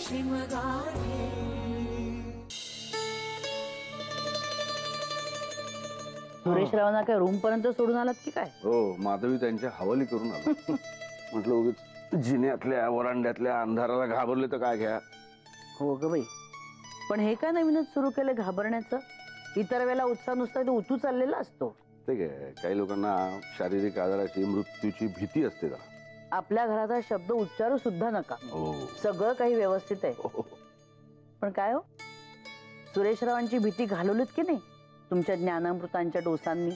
शिवगामी। सुरेश रावांना काय रूम पर्यंत सोडून आलात की काय? हो, माधवी त्यांच्या हवाली करून आलो. म्हटलं उगीच जिन्यातल्या वरांड्यातल्या अंधाराला घाबरले तर काय घ्या. हो ग बाई, पण हे काय नवीनच सुरू केलं घाबरण्याचं? इतर वेळेला उत्साह नुसता तो उतू चाललेला असतो. ते काय, काही लोकांना शारीरिक आजाराची, मृत्यूची भीती असते का. आपल्या घराचा शब्द उच्चारू सुद्धा नका. सगळं काही व्यवस्थित आहे. पण काय हो, सुरेशरावांची भीती घालवलीत की नाही तुमच्या ज्ञानामृतांच्या डोसांनी?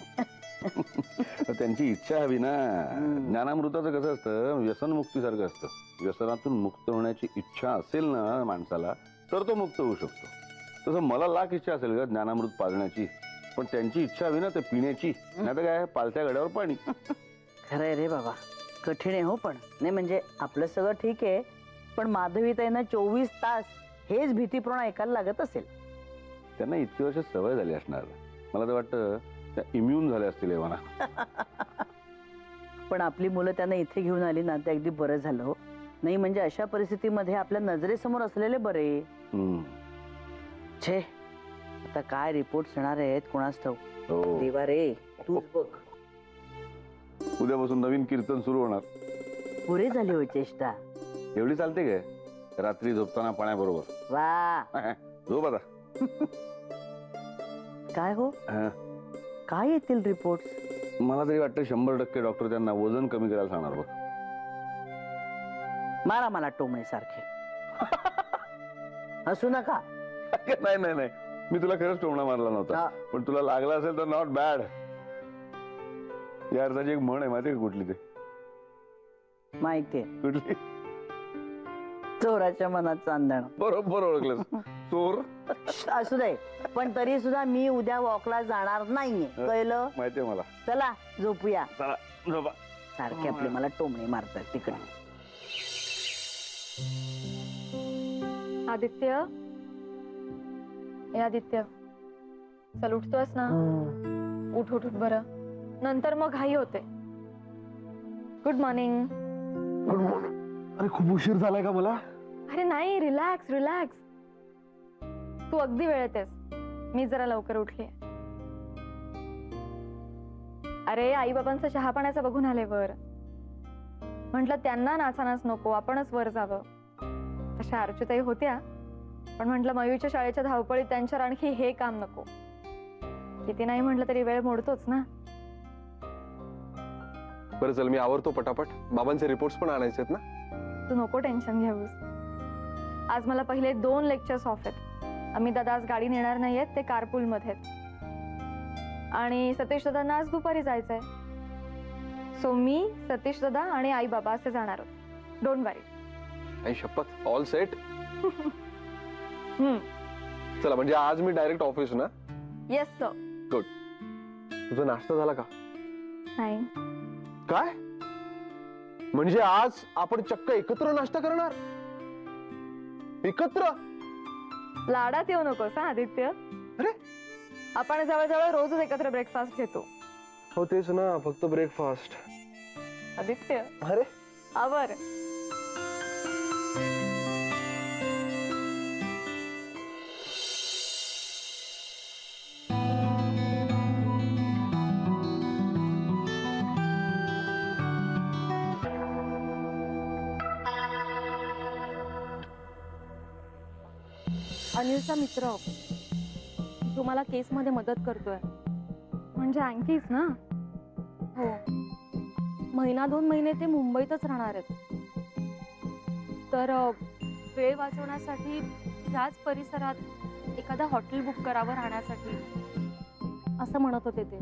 त्यांची इच्छा हवी ना. ज्ञानामृताचं कसं असतं, व्यसनमुक्तीसारखं असतं. व्यसनातून मुक्त होण्याची इच्छा असेल ना माणसाला तर तो मुक्त होऊ शकतो. तसं मला लाख इच्छा असेल का ज्ञानामृत पाजण्याची, पण त्यांची इच्छा हवी ना ते पिण्याची. नाही तर काय, पालत्या गड्यावर पाणी. खरंय रे बाबा, कठीण आहे हो. पण नाही म्हणजे आपलं सगळं ठीक आहे, पण माधवीताईंना 24 तास हेच भीतीप्रमाणे ऐकायला लागत असेल. त्यांना इतकी वर्ष सवय झाली असणार. मला तर वाटतं त्या इम्युन झाल्या असतील एव्हाना. पण आपली मुलं त्यांना इथे घेऊन आली ना ते अगदी बरं झालं हो. नाही म्हणजे अशा परिस्थितीमध्ये आपल्या नजरेसमोर असलेले बरे. छे, आता काय रिपोर्ट येणार आहेत कोणास ठाऊक. देवा रे, तूच बघ. उद्यापासून नवीन कीर्तन सुरू होणार. पुरे झाली हो चेष्टा. एवढी चालते काय? रात्री झोपताना पाण्याबरोबर. वा, झोप आता. काय हो, काय येतील रिपोर्ट? मला तरी वाटतं 100% डॉक्टर त्यांना वजन कमी करायला सांगणार बघ. मारा मला टोमणे सारखे. हसू नका. नाही नाही नाही, मी तुला खरंच टोमणा मारला नव्हता, पण तुला लागला असेल तर नॉट बॅड. या अर्थाची एक म्हण आहे माहिती का कुठली? ते माहितीये. कुठली? चोराच्या मनात चांदण. बरोबर ओळखलंस. चोर असू दे, पण तरी सुद्धा मी उद्या वॉकला जाणार नाहीये, कळलं? माहितीये मला. चला झोपूया. चला झोपा. सारखे आपले मला टोमणे मारतात तिकडे. आदित्य, ए आदित्य, चल उठतोस ना? उठ उठ उठ बरं, नंतर मग घाई होते. Good morning. Good morning. अरे खूप उशीर झालाय का मला? अरे नाही, रिलॅक्स रिलॅक्स. तू अगदी वेळेत आहेस, मी जरा लवकर उठली. अरे आई बाबांचा चहा पाण्याचा बघून आले वर. म्हटलं त्यांना नाचानाच नको, आपणच वर जावं. तशा अर्चुताई होत्या, पण म्हटलं मयूच्या शाळेच्या धावपळीत त्यांच्यावर आणखी हे काम नको. किती नाही म्हटलं तरी वेळ मोडतोच ना. बरं चल, मी आवरतो पटापट. बाबांचे रिपोर्ट्स पण आणायचे आहेत ना. तू नको टेन्शन घेऊस. आज मला पहिले 2 लेक्चर्स ऑफ आहेत. अमित दादा आज गाडी नेणार नाहीयेत, ते कारपूल मध्ये आहेत. आणि सतीश दादांना आज दुपारी जायचंय. सो मी, सतीश दादा आणि आई बाबा असे जाणार आहोत. डोंट वरी. आई शपथ, ऑल सेट. चला, म्हणजे आज मी डायरेक्ट ऑफिस ना? Yes sir. गुड. तुझा नाश्ता झाला का? नाही. काय म्हणजे आज आपण चक्क एकत्र नाश्ता करणार? एकत्र? लाडात येऊ नकोस हा आदित्य. अरे आपण जवळजवळ रोजच एकत्र ब्रेकफास्ट घेतो. हो तेच ना, फक्त ब्रेकफास्ट. आदित्य, अरे आवर. अनिलचा मित्र तुम्हाला केस मध्ये मदत करतोय. म्हणजे आणखीच ना? हो, 1-2 महिने ते मुंबईतच राहणार आहेत. तर वेळ वाचवण्यासाठी याच परिसरात एखादा हॉटेल बुक करावं राहण्यासाठी, असं म्हणत होते ते.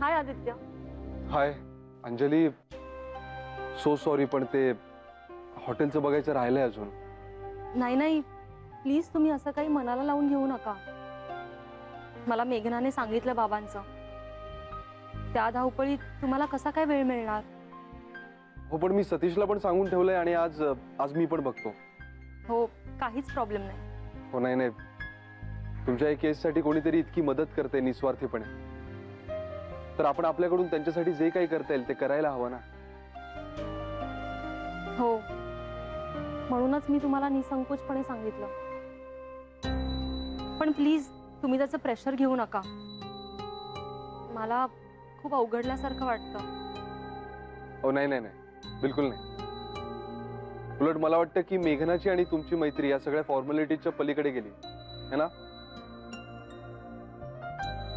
हाय आदित्य. हाय अंजली. सो सॉरी, पण ते हॉटेलचं बघायचं राहिलंय अजून. नाही नाही, प्लीज तुम्ही असं काही मनाला लावून घेऊ नका. मला मेघनाने सांगितलं बाबांचं. त्या धावपळीत तुम्हाला कसा काय वेळ मिळणार? हो, पण मी सतीशला पण सांगून ठेवलंय आणि आज मी पण बघतो. हो, काहीच प्रॉब्लेम नाही. हो नाही नाही, तुमच्या या केससाठी कोणीतरी इतकी मदत करते निस्वार्थीपणे, तर आपण आपल्याकडून त्यांच्यासाठी जे काही करता येईल ते करायला हवं ना. हो, म्हणूनच मी तुम्हाला निसंकोचपणे सांगितलं. पण प्लीज तुम्ही त्याचं प्रेशर घेऊ नका. मला खूप अवघडल्यासारखं वाटतं. हो नाही नाही नाही, बिलकुल नाही. उलट मला वाटतं की मेघनाची आणि तुमची मैत्री या सगळ्या फॉर्मॅलिटीच्या पलीकडे गेली है ना.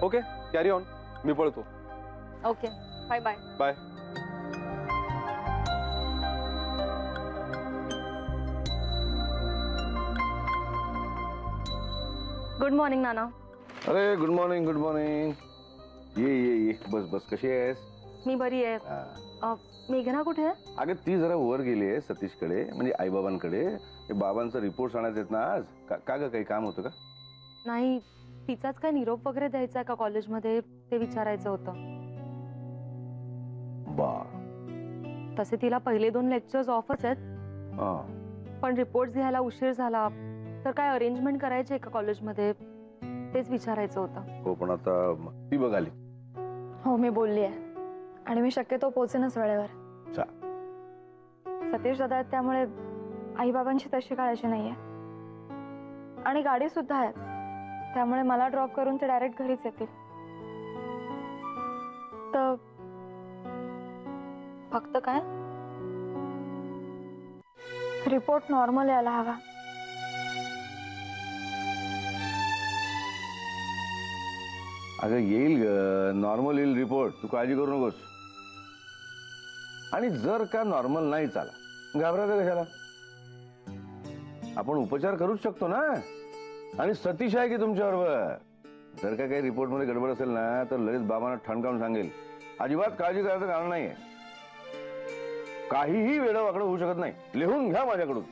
Okay, carry on. मी पळतो. Okay, bye bye. Bye. Good morning नाना. अरे गुड मॉर्निंग, गुड मॉर्निंग. ये ये ये, बस बस. कशी आहेस? मी बरी आहे. हा. मेघना कुठे आहे? अगं ती जरा वर गेली आहे सतीशकडे, म्हणजे आईबाबांकडे. ते बाबांचा रिपोर्ट आणायचे आहेत ना आज. का ग, काही काम होतं का? नाही, तिचाच काय निरोप वगैरे द्यायचा आहे का कॉलेजमध्ये ते विचारायचं होतं. बा. तसे तिला पहिले 2 लेक्चर्स ऑफच आहेत, हा. पण रिपोर्ट घ्यायला उशीर झाला तर काय अरेंजमेंट करायची आहे का कॉलेजमध्ये तेच विचारायचं होतं. हो, पण आता ती बघ आली. हो, मी बोलली आहे आणि मी शक्यतो पोहोचेनच वेळेवर. चा. सतीश दादा आहेत त्यामुळे आई बाबांची तशी काळजी नाहीये आणि गाडी सुद्धा आहे, त्यामुळे मला ड्रॉप करून ते डायरेक्ट घरीच येतील. तर फक्त काय? रिपोर्ट नॉर्मल यायला हवा. अगं येईल ग, नॉर्मल येईल रिपोर्ट. तू काळजी करू नकोस. आणि जर का नॉर्मल नाही चाला, घाबरायचं कशाला? आपण उपचार करूच शकतो ना. आणि सतीश आहे की तुमच्याबरोबर. जर का काही रिपोर्ट मध्ये गडबड असेल ना तर लगेच बाबांना ठणकावून सांगेल. अजिबात काळजी करायचं कारण नाहीये. काहीही वेडं वाकडं होऊ शकत नाही. लिहून घ्या माझ्याकडून.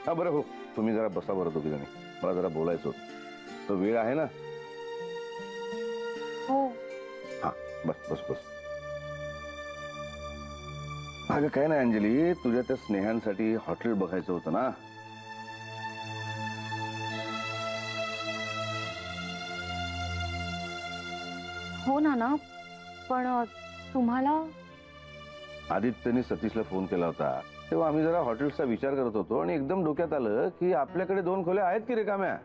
हा बरं, हो तुम्ही जरा बसा बरं दोघी जणी. मला जरा बोलायचं होतं. तो वेळ आहे ना? हो. हा, बस बस बस. अगं काय नाही अंजली, तुझ्या त्या स्नेहांसाठी हॉटेल बघायचं होतं ना. हो नाना, पण तुम्हाला? आदित्यने सतीशला फोन केला होता तेव्हा आम्ही जरा हॉटेल्सचा विचार करत होतो आणि एकदम डोक्यात आलं की आपल्याकडे 2 खोल्या आहेत की रिकाम्या.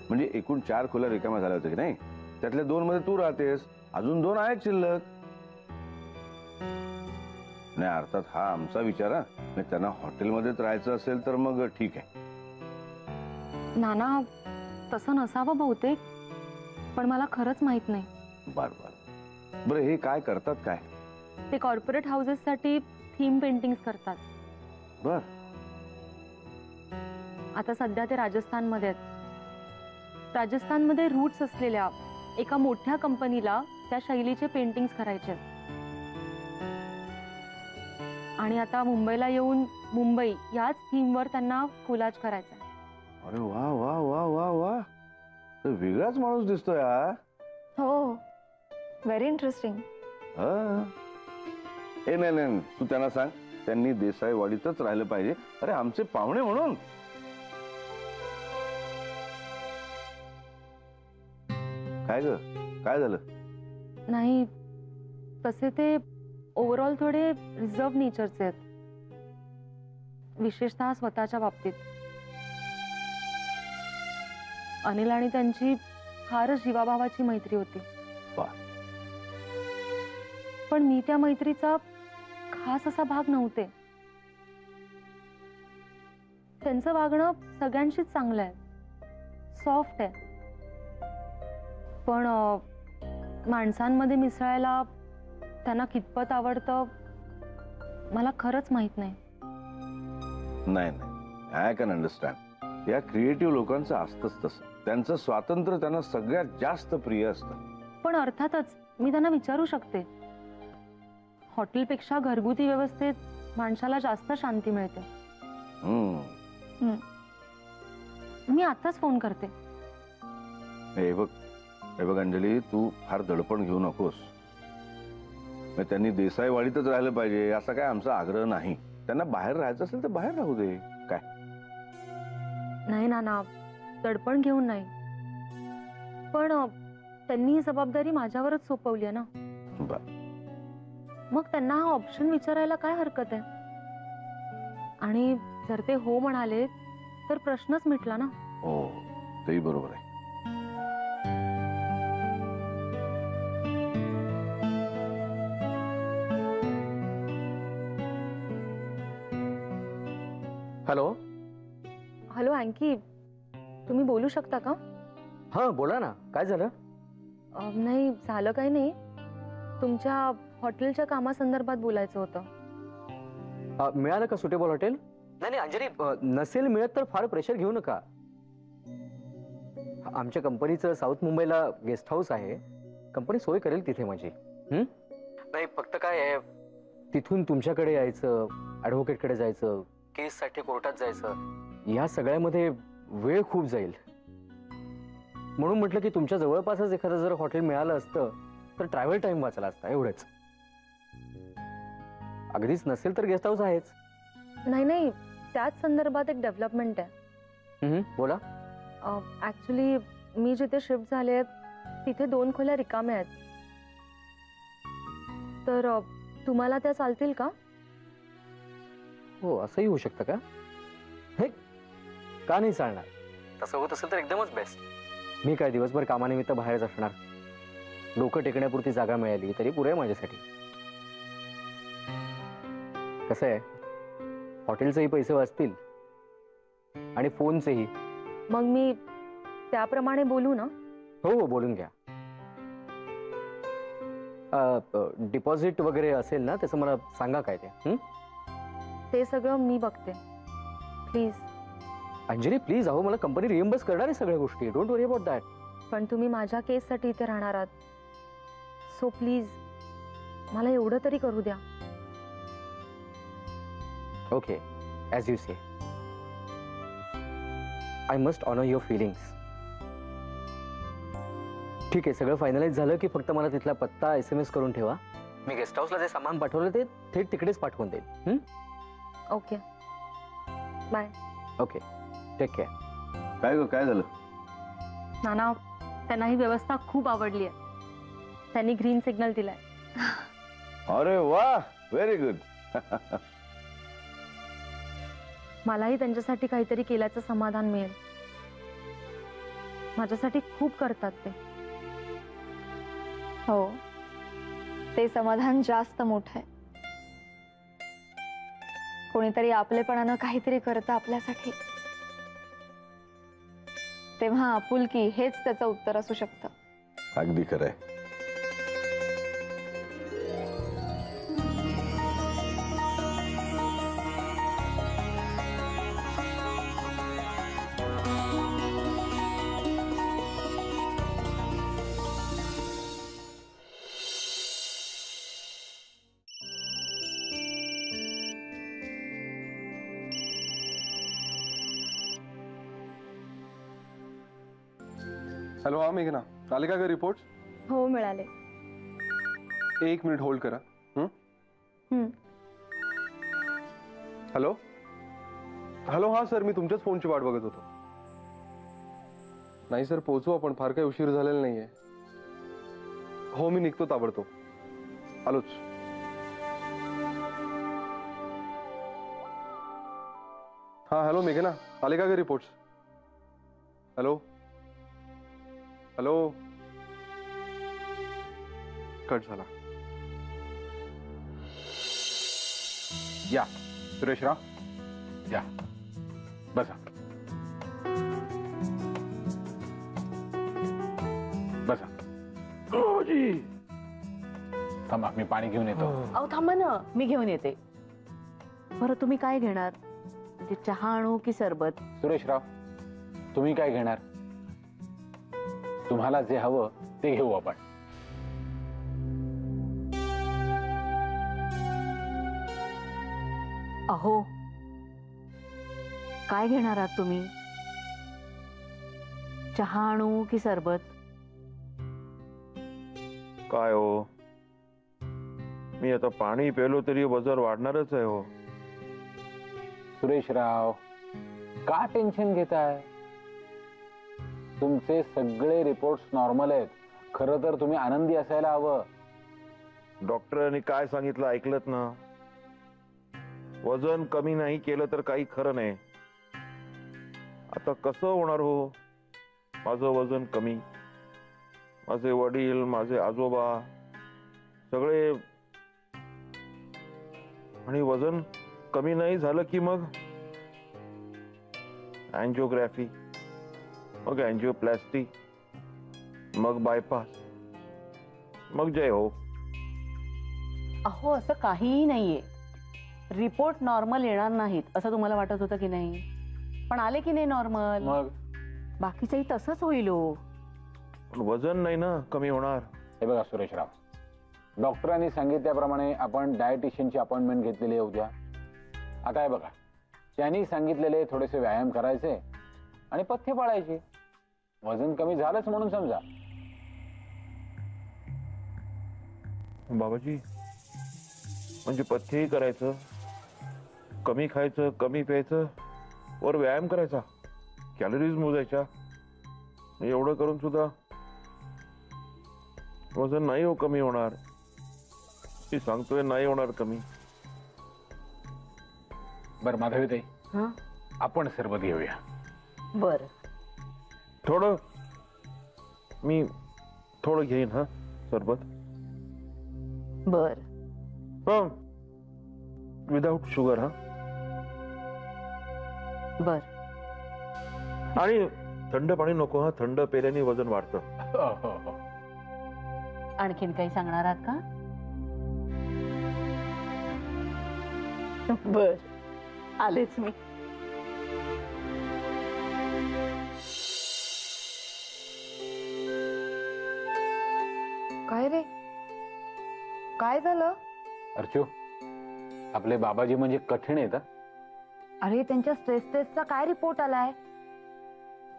म्हणजे एकूण 4 खोल्या रिकाम्या झाल्या होत्या की नाही. त्यातल्या 2 मध्ये तू राहतेस, अजून 2 आहेत शिल्लक. नाही अर्थात हा आमचा विचार आहे. त्यांना हॉटेलमध्येच राहायचं असेल तर मग ठीक आहे. नाना, तसं नसावं बहुतेक, पण मला खरंच माहित नाही. बर बर. बरं हे काय करतात काय? ते कॉर्पोरेट हाऊसेस साठी थीम पेंटिंग्स करतात. बर. आता सध्या ते राजस्थानमध्ये आहेत. राजस्थानमध्ये रूट्स असलेल्या एका मोठ्या कंपनीला त्या शैलीचे पेंटिंग्स करायचे आहेत. आणि आता मुंबईला येऊन मुंबई याच थीमवर त्यांना कोलाज करायचा आहे. अरे वा वा वा वा वा. तर वेगळाच माणूस दिसतोय हा. हो, व्हेरी इंटरेस्टिंग. ए नाही नाही, तू त्यांना सांग त्यांनी देसाईवाडीतच राहिलं पाहिजे. अरे आमचे पाहुणे म्हणून. काय ग, काय झालं? नाही, तसे ते ओव्हरऑल थोडे रिझर्व नेचरचे आहेत, विशेषतः स्वतःच्या बाबतीत. अनिल आणि त्यांची फारच जीवाभावाची मैत्री होती. वा. पण मी त्या मैत्रीचा खास असा भाग नव्हते. त्यांचं वागणं सगळ्यांशीच चांगलं आहे, सॉफ्ट आहे. पण माणसांमध्ये मिसळायला त्यांना कितपत आवडतं मला खरंच माहित नाही. नाही नाही, आय कॅन अंडरस्टँड. या क्रिएटिव्ह लोकांचं असतंच तसं. त्यांचं स्वातंत्र्य त्यांना सगळ्यात जास्त प्रिय असतं. पण अर्थातच मी त्यांना विचारू शकते. हॉटेलपेक्षा घरगुती व्यवस्थेत माणसाला जास्त शांती मिळते. मी आताच फोन करते. हे बघ अंजली, तू फार दडपण घेऊ नकोस. त्यांनी देसाईवाडीतच राहिलं पाहिजे असा काय आमचा आग्रह नाही. त्यांना बाहेर राहायचं असेल तर बाहेर राहू दे. काय नाही नाना, दडपण घेऊन नाही, पण त्यांनी ही जबाबदारी माझ्यावरच सोपवली आहे ना. मग त्यांना हा ऑप्शन विचारायला काय हरकत आहे? आणि जर ते हो म्हणाले तर प्रश्नच मिटला ना. हो, तेही बरोबर आहे. हॅलो. हॅलो अंकी, तुम्ही बोलू शकता का? हां बोला ना, काय झालं? नाही झालं काही नाही, तुमच्या हॉटेलच्या कामासंदर्भात बोलायचं होतं. मिळालं का सुटेबल हॉटेल? नाही नाही अंजली, नसेल मिळत तर फार प्रेशर घेऊ नका. आमच्या कंपनीचं साऊथ मुंबईला गेस्ट हाऊस आहे, कंपनी सोय करेल तिथे माझी. नाही फक्त काय आहे, तिथून तुमच्याकडे यायचं, ॲडव्होकेटकडे जायचं, केससाठी कोर्टात जायचं, या सगळ्यामध्ये वेळ खूप जाईल. म्हणून म्हटलं की तुमच्या जवळपासच एखादं जर हॉटेल मिळालं असतं तर ट्रॅव्हल टाइम वाचला असता, एवढंच. अगदीच नसेल तर गेस्ट हाऊस आहेच. नाही नाही, त्याच संदर्भात एक डेव्हलपमेंट आहे. बोला. ऍक्च्युली मी जिथे शिफ्ट झाले तिथे 2 खोल्या रिकाम्या आहेत, तर तुम्हाला त्या चालतील का? हो, असंही होऊ शकतं का? हे का नाही चालणार? तसं होत असेल तर एकदमच बेस्ट. मी काय दिवसभर कामानिमित्त बाहेरच असणार, डोकं टेकण्यापुरती जागा मिळाली तरी पुरे माझ्यासाठी. कसं आहे, हॉटेलचेही पैसे वाचतील आणि फोनचेही. मग मी त्याप्रमाणे बोलू ना? हो हो, बोलून घ्या. डिपॉझिट वगैरे असेल ना, त्याचं मला सांगा काय ते. ते सगळं मी बघते, प्लीज. अंजली प्लीज, अहो मला कंपनी रिएम्बर्स करणार आहे सगळ्या गोष्टी, डोंट वरी अबाउट दॅट. पण तुम्ही माझ्या केससाठी इथे राहणार आहात, सो प्लीज मला एवढं तरी करू द्या. Okay, as you say. I must honour your feelings. ठीक आहे, सगळं फायनलाइज झालं की फक्त मला तिथला पत्ता SMS करून ठेवा. मी गेस्ट हाऊसला जे सामान पाठवलं ते थेट तिकडेच पाठवून देईल. Okay, bye. Okay, take care. काय झालं? नाना, त्यांना ही व्यवस्था खूप आवडली आहे, त्यांनी ग्रीन सिग्नल दिलाय. अरे वा, व्हेरी गुड. मलाही त्यांच्यासाठी काहीतरी केल्याचं समाधान मिळेल. माझ्यासाठी खूप करतात ते. हो, ते समाधान जास्त मोठं आहे. कोणीतरी आपलेपणानं काहीतरी करतं आपल्यासाठी, तेव्हा आपुलकी हेच त्याचं उत्तर असू शकतं. अगदी खरंय. हॅलो, हा मेघना, आले का ग रिपोर्ट? हो, मिळाले. 1 मिनिट होल्ड करा. हॅलो हॅलो, हा सर, मी तुमच्याच फोनची वाट बघत होतो. नाही सर, पोहोचू आपण, फार काही उशीर झालेला नाहीये. हो, मी निघतो ताबडतोब, आलोच. हा हॅलो मेघना, आले का ग रिपोर्ट्स? हॅलो हॅलो, कट झाला. या सुरेशराव, या बसा बसा. थांबा, मी पाणी घेऊन येतो. अहो थांबा ना, मी घेऊन येते. बरं तुम्ही काय घेणार? म्हणजे चहा आणू की सरबत? सुरेशराव, तुम्ही काय घेणार? तुम्हाला जे हवं ते घेऊ आपण. अहो काय घेणार आहात तुम्ही? चहा आणू की सरबत? काय हो, मी आता पाणी पेलो तरी वजन वाढणारच आहे हो. सुरेशराव, का टेन्शन घेताय? तुमचे सगळे रिपोर्ट्स नॉर्मल आहेत. खरं तर तुम्ही आनंदी असायला हवं. डॉक्टरांनी काय सांगितलं ऐकलत ना? वजन कमी नाही केलं तर काही खरं नाही. आता कसं होणार हो माझं वजन कमी? माझे वडील, माझे आजोबा सगळे, आणि वजन कमी नाही झालं की मग अँजिओग्राफी, मग अँजिओप्लास्टी, मग बायपास, मग जय हो. अहो असं काहीही नाहीये. रिपोर्ट नॉर्मल येणार नाहीत असं तुम्हाला वाटत होतं की नाही? पण आले की नाही नॉर्मल? मग बाकीचंही तसंच होईल हो. पण वजन नाही ना कमी होणार. हे बघा सुरेशराव, डॉक्टरांनी सांगितल्याप्रमाणे आपण डायटिशियनची अपॉइंटमेंट घेतलेली आहे उद्या. आता हे बघा, त्यांनी सांगितलेले थोडेसे व्यायाम करायचे आणि पथ्य पाळायचे. वजन कमी झालंच म्हणून समजा. बाबाजी म्हणजे पथ्यही करायचं, कमी खायचं, कमी प्यायचं, वर व्यायाम करायचा, कॅलरीज मोजायच्या, एवढं करून सुद्धा वजन नाही हो कमी होणार. मी सांगतोय नाही होणार कमी. बरं माधवीताई, आपण सरबत घेऊया. बर थोडं मी थोडं घेईन हा सरबत. बर विदाउट शुगर हा. बर. आणि थंड पाणी नको हा, थंड पेल्याने वजन वाढतं. हो. आणखीन काही सांगणार आहात का? बर आलेच मी. काय रे, काय झालं? अर्चू, आपले बाबाजी म्हणजे कठीण आहेत. अरे त्यांच्या स्ट्रेस टेस्टचा काय रिपोर्ट आलाय?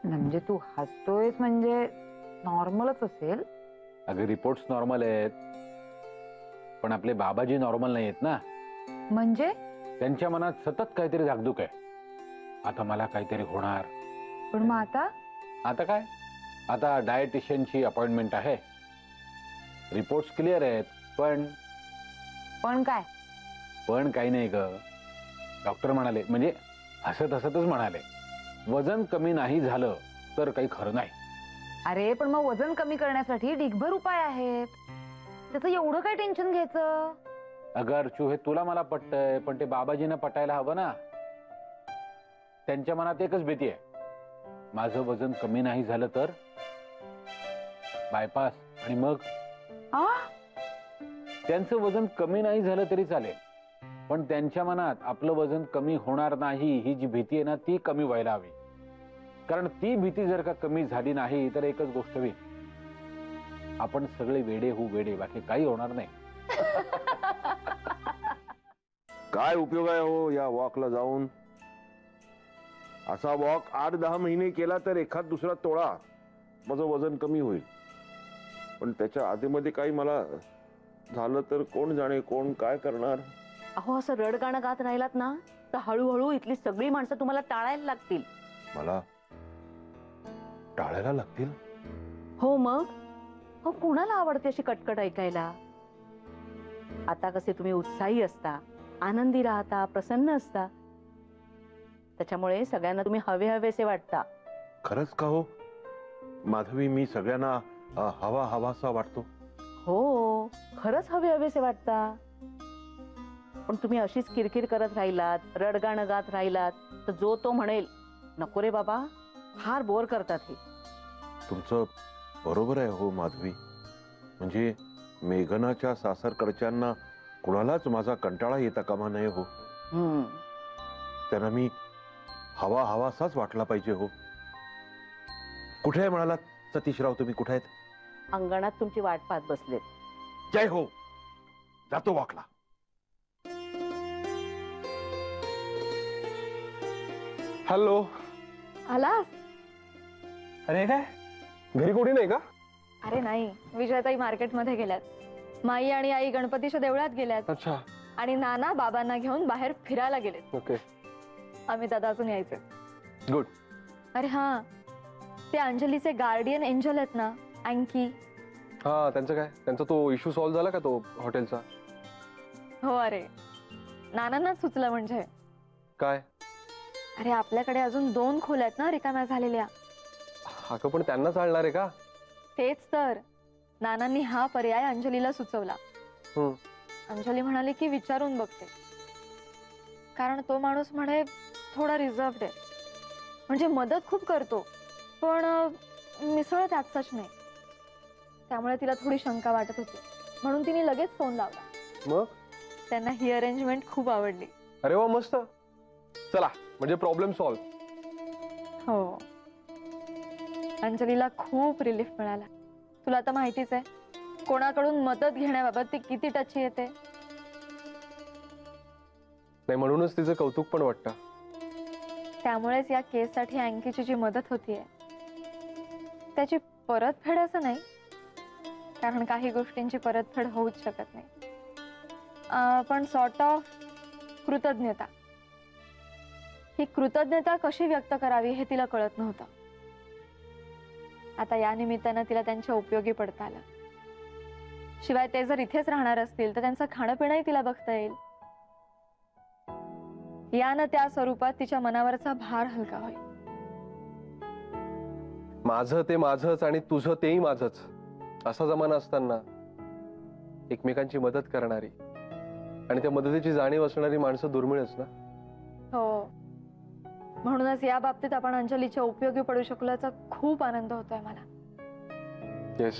म्हणजे तू हसतोयस म्हणजे नॉर्मलच असेल. अगं रिपोर्ट्स नॉर्मल आहेत, पण आपले बाबाजी नॉर्मल नाही आहेत ना. म्हणजे त्यांच्या मनात सतत काहीतरी धाकधूक आहे. आता मला काहीतरी होणार. पण मग आता? आता काय, आता डायटिशियनची अपॉइंटमेंट आहे. रिपोर्ट्स क्लिअर आहेत, पण काय? पण काही नाही ग. डॉक्टर म्हणाले, म्हणजे हसत हसतच म्हणाले, वजन कमी नाही झालं तर काही खरं नाही. अरे पण मग वजन कमी करण्यासाठी ढिगभर उपाय आहेत, त्याचं एवढं काय टेन्शन घ्यायचं? अगं अर्चू, हे तुला मला पटतंय, पण ते बाबाजींना पटायला हवं ना. त्यांच्या मनात एकच भीती आहे, माझं वजन कमी नाही झालं तर बायपास. आणि मग त्यांचं वजन कमी नाही झालं तरी चालेल, पण त्यांच्या मनात आपलं वजन कमी होणार नाही ही जी भीती आहे ना, ती कमी व्हायला हवी. कारण ती भीती जर का कमी झाली नाही तर एकच गोष्ट होईल, आपण सगळे वेडे होऊ वेडे, बाकी काही होणार नाही. काय उपयोग आहे हो या वॉकला जाऊन? असा वॉक 8-10 महिने केला तर एखाद दुसरा तोळा माझं वजन कमी होईल. पण त्याच्या आधीमध्ये काही मला झालं तर कोण जाणे, कोण काय करणार? अहो असं रड गाणं गात राहिलात ना तर हळूहळू इथली सगळी माणसं तुम्हाला टाळायला लागतील. मला टाळायला लागतील? हो मग. हो कुणाला आवडते अशी कटकट ऐकायला? आता कसे तुम्ही उत्साही असता, आनंदी राहता, प्रसन्न असता, त्याच्यामुळे सगळ्यांना तुम्ही हवे हवेसे वाटता. खरंच का हो माधवी? मी सगळ्यांना हवा हवासा वाटतो? हो खरंच हवे हवेसे वाटता. पण तुम्ही अशीच किरकिर करत राहिलात, रडगाणं गात राहिलात तर जो तो म्हणेल नको रे बाबा, फार बोर करतात हे. तुमचं बरोबर आहे हो माधवी. म्हणजे मेघनाच्या सासरकडच्यांना कुणालाच माझा कंटाळा येता कामा नये हो. त्यांना मी हवा हवासाच वाटला पाहिजे हो. कुठे आहे म्हणालात सतीशराव तुम्ही? कुठे आहेत? अंगणात तुमची वाट पाहत बसलेत. जय हो. जातो वाकला. हॅलो. आलास? अरे काय घरी कोणी नाही का? अरे नाही, विजयाताई मार्केटमध्ये गेल्यात, माई आणि आई गणपतीच्या देवळात गेल्यात. अच्छा. आणि नाना बाबांना घेऊन बाहेर फिरायला गेलेत. ओके. आम्ही दादा अजून यायचे. गुड. अरे हा, ते अंजलीचे गार्डियन एंजल आहेत ना, अँकी, हा त्यांचं काय, त्यांचा तो इश्यू सॉल्व्ह झाला का तो हॉटेलचा? हो अरे, नानांनाच सुचलं म्हणजे. काय? अरे आपल्याकडे अजून 2 खोल्या आहेत ना रिकाम्या झालेल्या. अगं पण त्यांना चालणार आहे का? तेच तर, नानांनी हा पर्याय अंजलीला सुचवला. हम्म. अंजली म्हणाली की विचारून बघते, कारण तो माणूस म्हणे थोडा रिझर्व्ड आहे, म्हणजे मदत खूप करतो पण मिसळत याचाच नाही. त्यामुळे तिला थोडी शंका वाटत होती, म्हणून तिने लगेच फोन लावला. मग त्यांना ही अरेंजमेंट खूप आवडली. अरे वा, मस्त. चला, म्हणजे प्रॉब्लेम सॉल्व्ह. हो, अंजलीला खूप रिलीफ मिळाला. तुला आता माहितीच आहे कोणाकडून मदत घेण्याबाबत ती किती टची येते. नाही, म्हणूनच तिचं कौतुक पण वाटतं. त्यामुळेच या केससाठी अँकीची जी मदत होतीये त्याची परतफेड असं नाही, कारण काही गोष्टींची परतफेड होऊच शकत नाही, पण सॉर्ट ऑफ कृतज्ञता. ही कृतज्ञता कशी व्यक्त करावी हे तिला कळत नव्हतं. आता या निमित्तानं तिला त्यांच्या उपयोगी पडता आलं. शिवाय ते जर इथेच राहणार असतील तर त्यांचं खाणं पिणंही तिला बघता येईल. यानं त्या स्वरूपात तिच्या मनावरचा भार हलका होईल. माझं ते माझंच आणि तुझं तेही माझंच असा जमाना असताना एकमेकांची मदत करणारी आणि त्या मदतीची जाणीव असणारी माणसं दुर्मिळच ना. हो, म्हणूनच या बाबतीत आपण अंजलीच्या उपयोगी पडू शकल्याचा खूप आनंद होतोय मला. येस.